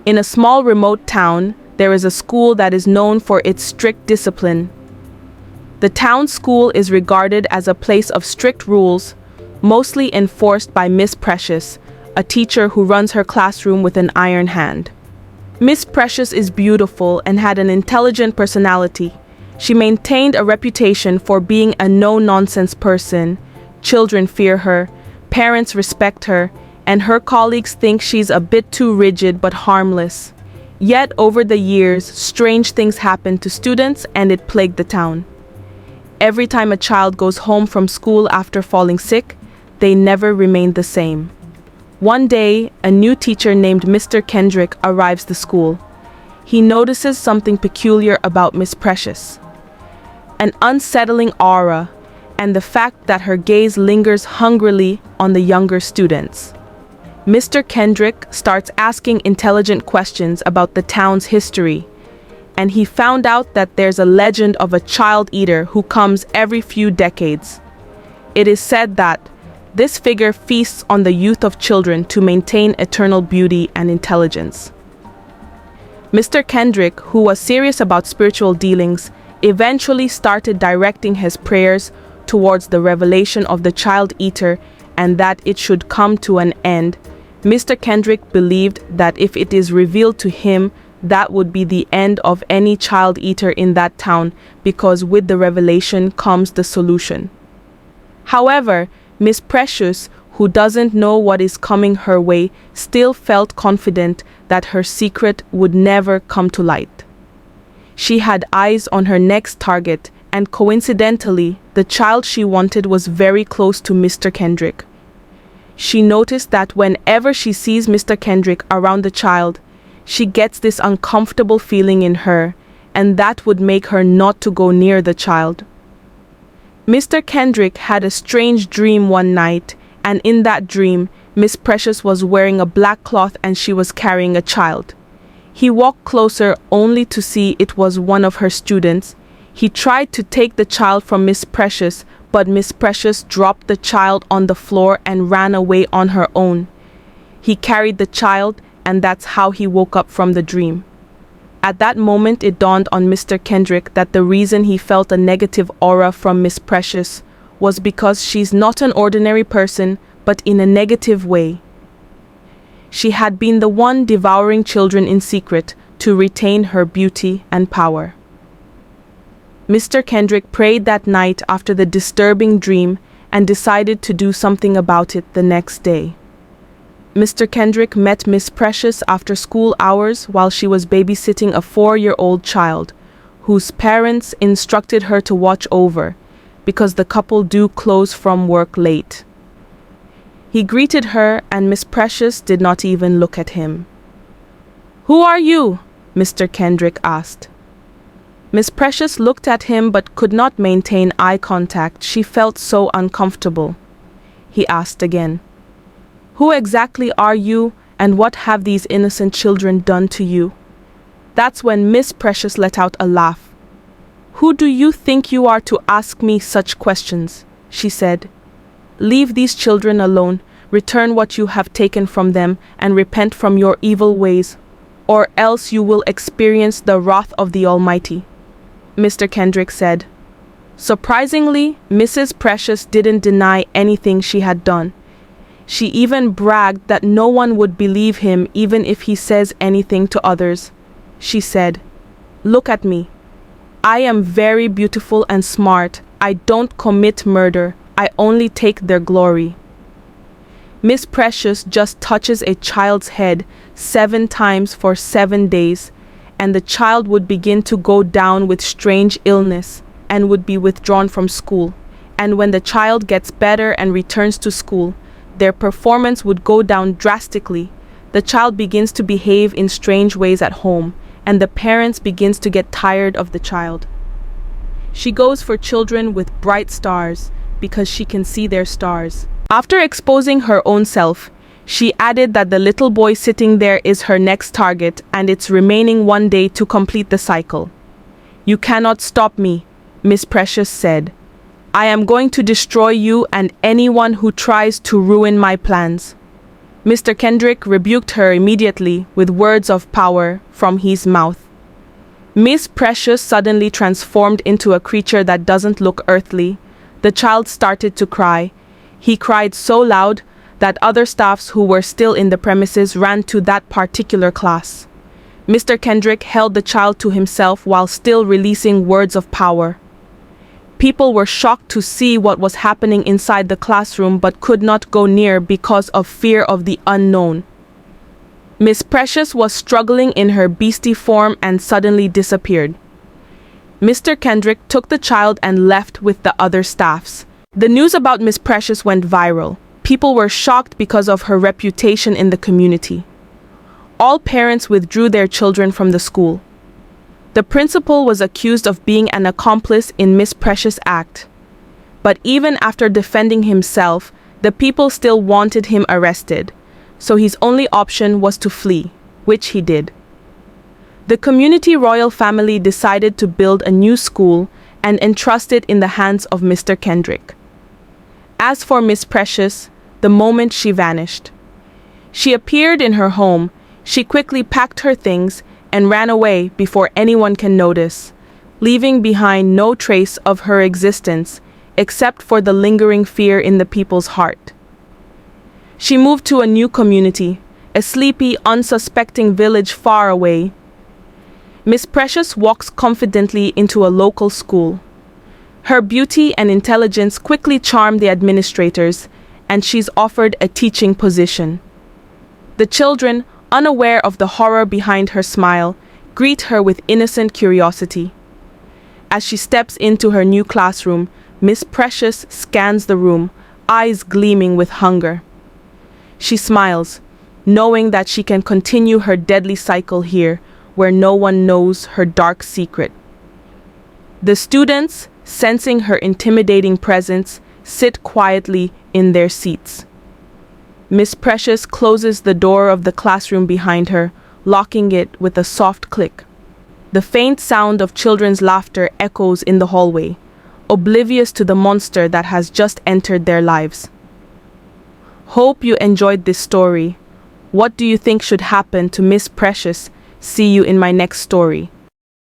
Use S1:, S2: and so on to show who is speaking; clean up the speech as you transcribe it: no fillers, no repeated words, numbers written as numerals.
S1: In a small remote town, there is a school that is known for its strict discipline. The town school is regarded as a place of strict rules, mostly enforced by Miss Precious, a teacher who runs her classroom with an iron hand. Miss Precious is beautiful and had an intelligent personality. She maintained a reputation for being a no-nonsense person. Children fear her, parents respect her, and her colleagues think she's a bit too rigid but harmless. Yet over the years, strange things happened to students and it plagued the town. Every time a child goes home from school after falling sick, they never remain the same. One day, a new teacher named Mr. Kendrick arrives at the school. He notices something peculiar about Miss Precious. An unsettling aura, and the fact that her gaze lingers hungrily on the younger students. Mr. Kendrick starts asking intelligent questions about the town's history, and he found out that there's a legend of a child eater who comes every few decades. It is said that this figure feasts on the youth of children to maintain eternal beauty and intelligence. Mr. Kendrick, who was serious about spiritual dealings, eventually started directing his prayers towards the revelation of the child eater and that it should come to an end. Mr. Kendrick believed that if it is revealed to him, that would be the end of any child eater in that town, because with the revelation comes the solution. However, Miss Precious, who doesn't know what is coming her way, still felt confident that her secret would never come to light. She had eyes on her next target, and coincidentally, the child she wanted was very close to Mr. Kendrick. She noticed that whenever she sees Mr. Kendrick around the child, she gets this uncomfortable feeling in her, and that would make her not to go near the child. Mr. Kendrick had a strange dream one night, and in that dream, Miss Precious was wearing a black cloth and she was carrying a child. He walked closer only to see it was one of her students. He tried to take the child from Miss Precious, but Miss Precious dropped the child on the floor and ran away on her own. He carried the child, and that's how he woke up from the dream. At that moment, it dawned on Mr. Kendrick that the reason he felt a negative aura from Miss Precious was because she's not an ordinary person, but in a negative way. She had been the one devouring children in secret to retain her beauty and power. Mr. Kendrick prayed that night after the disturbing dream and decided to do something about it the next day. Mr. Kendrick met Miss Precious after school hours while she was babysitting a 4-year-old child, whose parents instructed her to watch over, because the couple do close from work late. He greeted her, and Miss Precious did not even look at him. "Who are you?" Mr. Kendrick asked. Miss Precious looked at him but could not maintain eye contact. She felt so uncomfortable. He asked again, "Who exactly are you, and what have these innocent children done to you?" That's when Miss Precious let out a laugh. "Who do you think you are to ask me such questions?" she said. "Leave these children alone, return what you have taken from them, and repent from your evil ways, or else you will experience the wrath of the Almighty," Mr. Kendrick said. Surprisingly, Mrs. Precious didn't deny anything she had done. She even bragged that no one would believe him even if he says anything to others. She said, "Look at me. I am very beautiful and smart. I don't commit murder. I only take their glory." Miss Precious just touches a child's head 7 times for 7 days, and the child would begin to go down with strange illness and would be withdrawn from school. And when the child gets better and returns to school, their performance would go down drastically. The child begins to behave in strange ways at home, and the parents begins to get tired of the child. She goes for children with bright stars because she can see their stars. After exposing her own self, she added that the little boy sitting there is her next target, and it's remaining 1 day to complete the cycle. "You cannot stop me," Miss Precious said. "I am going to destroy you and anyone who tries to ruin my plans." Mr. Kendrick rebuked her immediately with words of power from his mouth. Miss Precious suddenly transformed into a creature that doesn't look earthly. The child started to cry. He cried so loud that other staffs who were still in the premises ran to that particular class. Mr. Kendrick held the child to himself while still releasing words of power. People were shocked to see what was happening inside the classroom but could not go near because of fear of the unknown. Miss Precious was struggling in her beastie form and suddenly disappeared. Mr. Kendrick took the child and left with the other staffs. The news about Miss Precious went viral. People were shocked because of her reputation in the community. All parents withdrew their children from the school. The principal was accused of being an accomplice in Miss Precious' act. But even after defending himself, the people still wanted him arrested, so his only option was to flee, which he did. The community royal family decided to build a new school and entrust it in the hands of Mr. Kendrick. As for Miss Precious, the moment she vanished. She appeared in her home. She quickly packed her things and ran away before anyone can notice, leaving behind no trace of her existence except for the lingering fear in the people's heart. She moved to a new community, a sleepy, unsuspecting village far away. Miss Precious walks confidently into a local school. Her beauty and intelligence quickly charm the administrators, and she's offered a teaching position. The children, unaware of the horror behind her smile, greet her with innocent curiosity. As she steps into her new classroom, Miss Precious scans the room, eyes gleaming with hunger. She smiles, knowing that she can continue her deadly cycle here, where no one knows her dark secret. The students, sensing her intimidating presence, sit quietly in their seats. Miss Precious closes the door of the classroom behind her, locking it with a soft click. The faint sound of children's laughter echoes in the hallway, oblivious to the monster that has just entered their lives. Hope you enjoyed this story. What do you think should happen to Miss Precious? See you in my next story.